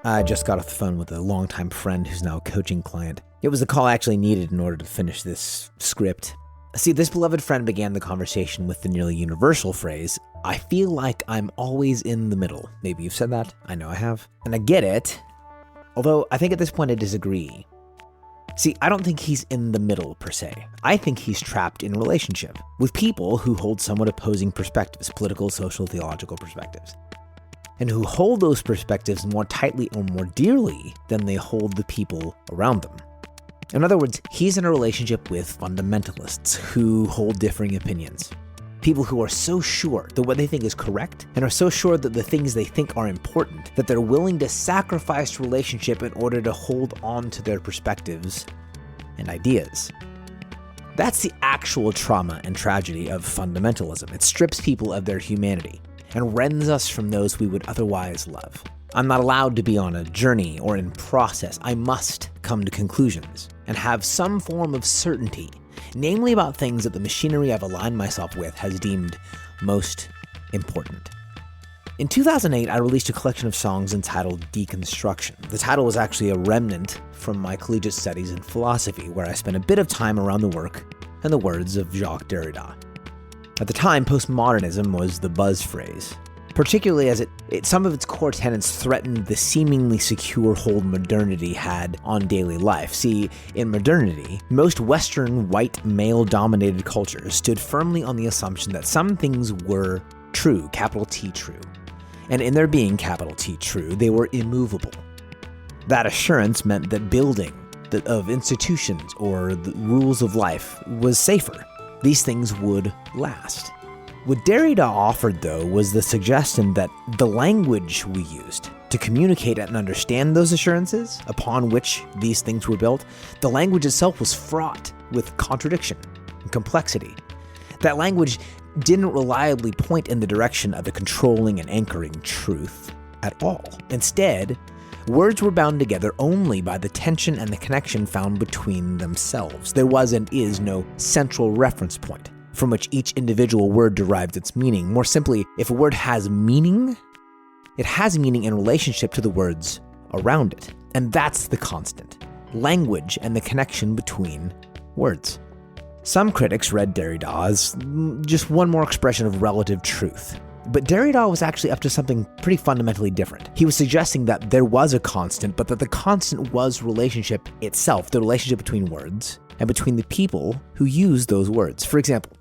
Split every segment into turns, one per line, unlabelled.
I just got off the phone with a longtime friend who's now a coaching client. It was the call I actually needed in order to finish this script. See, this beloved friend began the conversation with the nearly universal phrase, "I feel like I'm always in the middle." Maybe you've said that. I know I have. And I get it. Although I think at this point I disagree. See, I don't think he's in the middle per se. I think he's trapped in a relationship with people who hold somewhat opposing perspectives, political, social, theological perspectives, and who hold those perspectives more tightly or more dearly than they hold the people around them. In other words, he's in a relationship with fundamentalists who hold differing opinions. People who are so sure that what they think is correct and are so sure that the things they think are important that they're willing to sacrifice relationship in order to hold on to their perspectives and ideas. That's the actual trauma and tragedy of fundamentalism. It strips people of their humanity and rends us from those we would otherwise love. I'm not allowed to be on a journey or in process. I must come to conclusions and have some form of certainty, namely about things that the machinery I've aligned myself with has deemed most important. In 2008, I released a collection of songs entitled Deconstruction. The title was actually a remnant from my collegiate studies in philosophy, where I spent a bit of time around the work and the words of Jacques Derrida. At the time, postmodernism was the buzz phrase, particularly as some of its core tenets threatened the seemingly secure hold modernity had on daily life. See, in modernity, most Western white male-dominated cultures stood firmly on the assumption that some things were true, capital T true, and in their being capital T true, they were immovable. That assurance meant that building of institutions or the rules of life was safer. These things would last. What Derrida offered, though, was the suggestion that the language we used to communicate and understand those assurances upon which these things were built, the language itself was fraught with contradiction and complexity. That language didn't reliably point in the direction of a controlling and anchoring truth at all. Instead, words were bound together only by the tension and the connection found between themselves. There was and is no central reference point from which each individual word derived its meaning. More simply, if a word has meaning, it has meaning in relationship to the words around it. And that's the constant: language and the connection between words. Some critics read Derrida as just one more expression of relative truth. But Derrida was actually up to something pretty fundamentally different. He was suggesting that there was a constant, but that the constant was relationship itself, the relationship between words and between the people who use those words. For example,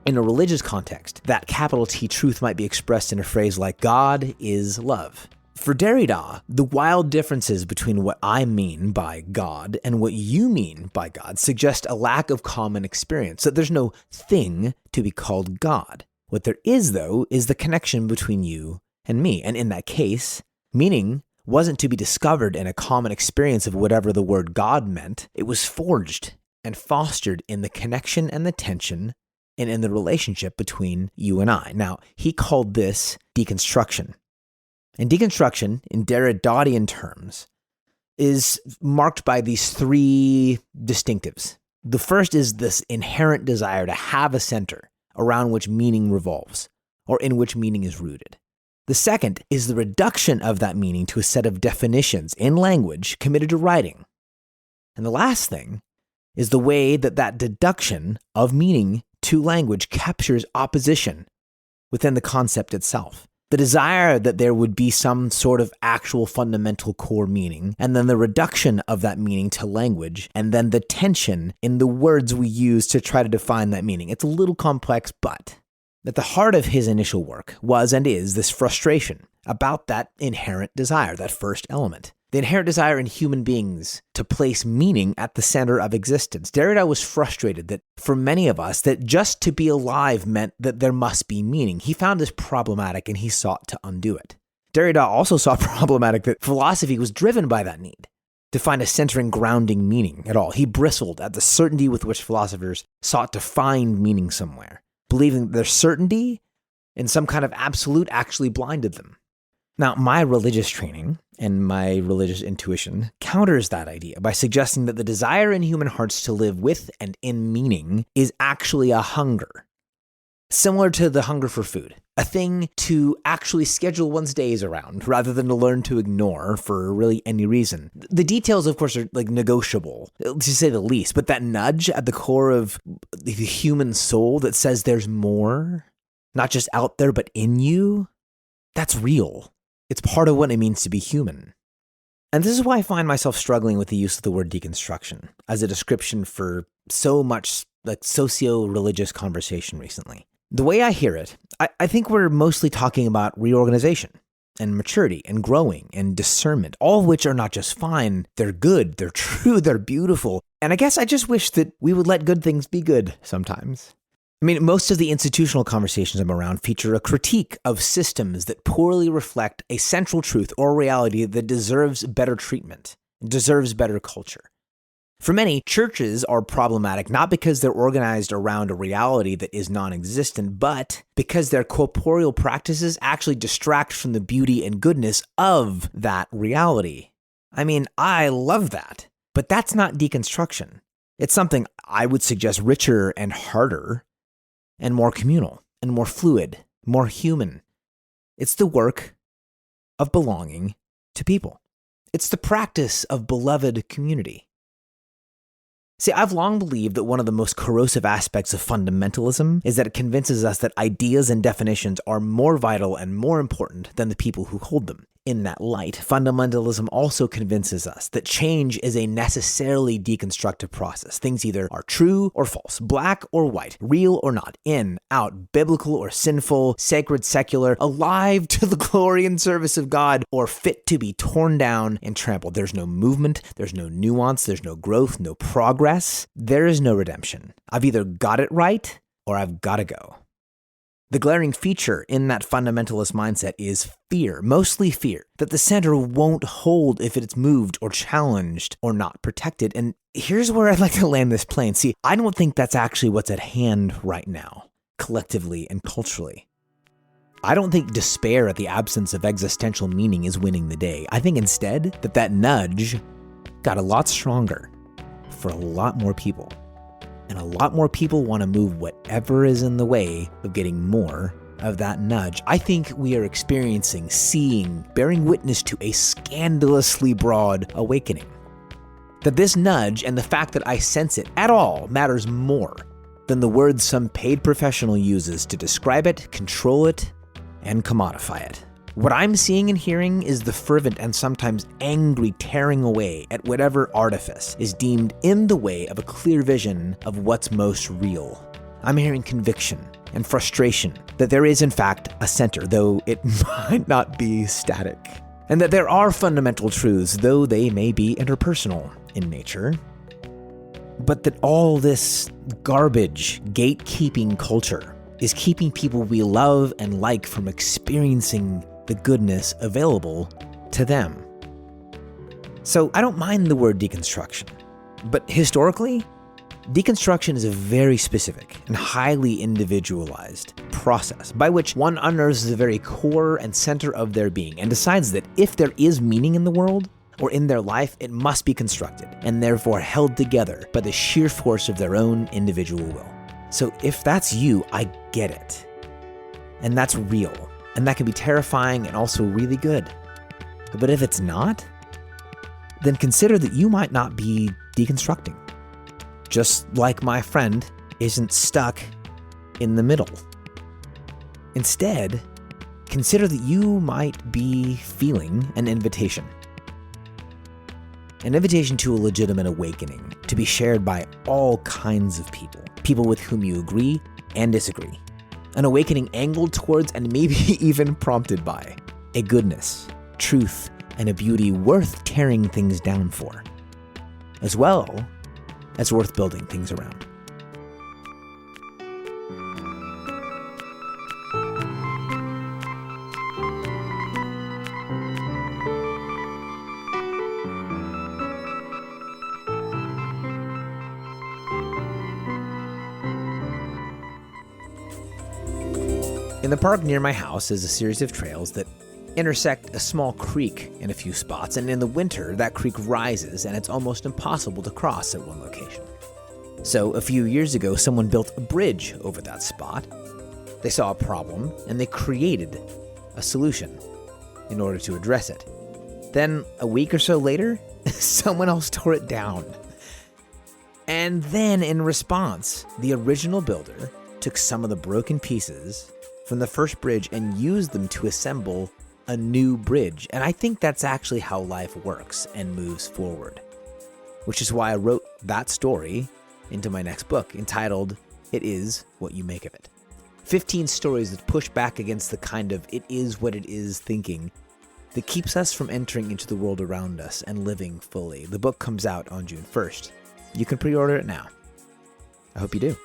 in a religious context, that capital T truth might be expressed in a phrase like, "God is love." For Derrida, the wild differences between what I mean by God and what you mean by God suggest a lack of common experience, that there's no thing to be called God. What there is, though, is the connection between you and me. And in that case, meaning wasn't to be discovered in a common experience of whatever the word God meant. It was forged and fostered in the connection and the tension and in the relationship between you and I. Now, he called this deconstruction. And deconstruction, in Derridian terms, is marked by these three distinctives. The first is this inherent desire to have a center around which meaning revolves, or in which meaning is rooted. The second is the reduction of that meaning to a set of definitions in language committed to writing. And the last thing is the way that that deduction of meaning to language captures opposition within the concept itself. The desire that there would be some sort of actual fundamental core meaning, and then the reduction of that meaning to language, and then the tension in the words we use to try to define that meaning. It's a little complex, but at the heart of his initial work was and is this frustration about that inherent desire, that first element. The inherent desire in human beings to place meaning at the center of existence. Derrida was frustrated that for many of us, that just to be alive meant that there must be meaning. He found this problematic and he sought to undo it. Derrida also saw problematic that philosophy was driven by that need to find a centering, grounding meaning at all. He bristled at the certainty with which philosophers sought to find meaning somewhere, believing that their certainty in some kind of absolute actually blinded them. Now, my religious training and my religious intuition counters that idea by suggesting that the desire in human hearts to live with and in meaning is actually a hunger. Similar to the hunger for food, a thing to actually schedule one's days around rather than to learn to ignore for really any reason. The details, of course, are negotiable, to say the least, but that nudge at the core of the human soul that says there's more, not just out there, but in you, that's real. It's part of what it means to be human. And this is why I find myself struggling with the use of the word deconstruction as a description for so much socio-religious conversation recently. The way I hear it, I think we're mostly talking about reorganization and maturity and growing and discernment, all of which are not just fine, they're good, they're true, they're beautiful. And I guess I just wish that we would let good things be good sometimes. I mean, most of the institutional conversations I'm around feature a critique of systems that poorly reflect a central truth or reality that deserves better treatment, deserves better culture. For many, churches are problematic not because they're organized around a reality that is non-existent, but because their corporeal practices actually distract from the beauty and goodness of that reality. I mean, I love that, but that's not deconstruction. It's something I would suggest richer and harder and more communal and more fluid, more human. It's the work of belonging to people. It's the practice of beloved community. See, I've long believed that one of the most corrosive aspects of fundamentalism is that it convinces us that ideas and definitions are more vital and more important than the people who hold them. In that light, fundamentalism also convinces us that change is a necessarily deconstructive process. Things either are true or false, black or white, real or not, in, out, biblical or sinful, sacred, secular, alive to the glory and service of God, or fit to be torn down and trampled. There's no movement, there's no nuance, there's no growth, no progress. There is no redemption. I've either got it right or I've got to go. The glaring feature in that fundamentalist mindset is fear, mostly fear, that the center won't hold if it's moved or challenged or not protected. And here's where I'd like to land this plane. See, I don't think that's actually what's at hand right now, collectively and culturally. I don't think despair at the absence of existential meaning is winning the day. I think instead that nudge got a lot stronger for a lot more people. And a lot more people want to move whatever is in the way of getting more of that nudge. I think we are experiencing, seeing, bearing witness to a scandalously broad awakening. That this nudge and the fact that I sense it at all matters more than the words some paid professional uses to describe it, control it, and commodify it. What I'm seeing and hearing is the fervent and sometimes angry tearing away at whatever artifice is deemed in the way of a clear vision of what's most real. I'm hearing conviction and frustration that there is in fact a center, though it might not be static. And that there are fundamental truths, though they may be interpersonal in nature. But that all this garbage, gatekeeping culture is keeping people we love and like from experiencing the goodness available to them. So I don't mind the word deconstruction, but historically, deconstruction is a very specific and highly individualized process by which one unearths the very core and center of their being and decides that if there is meaning in the world or in their life, it must be constructed and therefore held together by the sheer force of their own individual will. So if that's you, I get it. And that's real. And that can be terrifying and also really good. But if it's not, then consider that you might not be deconstructing. Just like my friend isn't stuck in the middle. Instead, consider that you might be feeling an invitation. An invitation to a legitimate awakening, to be shared by all kinds of people. People with whom you agree and disagree. An awakening angled towards and maybe even prompted by a goodness, truth, and a beauty worth tearing things down for, as well as worth building things around. In the park near my house is a series of trails that intersect a small creek in a few spots, and in the winter, that creek rises and it's almost impossible to cross at one location. So a few years ago, someone built a bridge over that spot, They saw a problem, and they created a solution in order to address it. Then, a week or so later, someone else tore it down. And then, in response, the original builder took some of the broken pieces from the first bridge and used them to assemble a new bridge. And I think that's actually how life works and moves forward, which is why I wrote that story into my next book entitled, It Is What You Make of It. 15 stories that push back against the kind of it is what it is thinking that keeps us from entering into the world around us and living fully. The book comes out on June 1st. You can pre-order it now. I hope you do.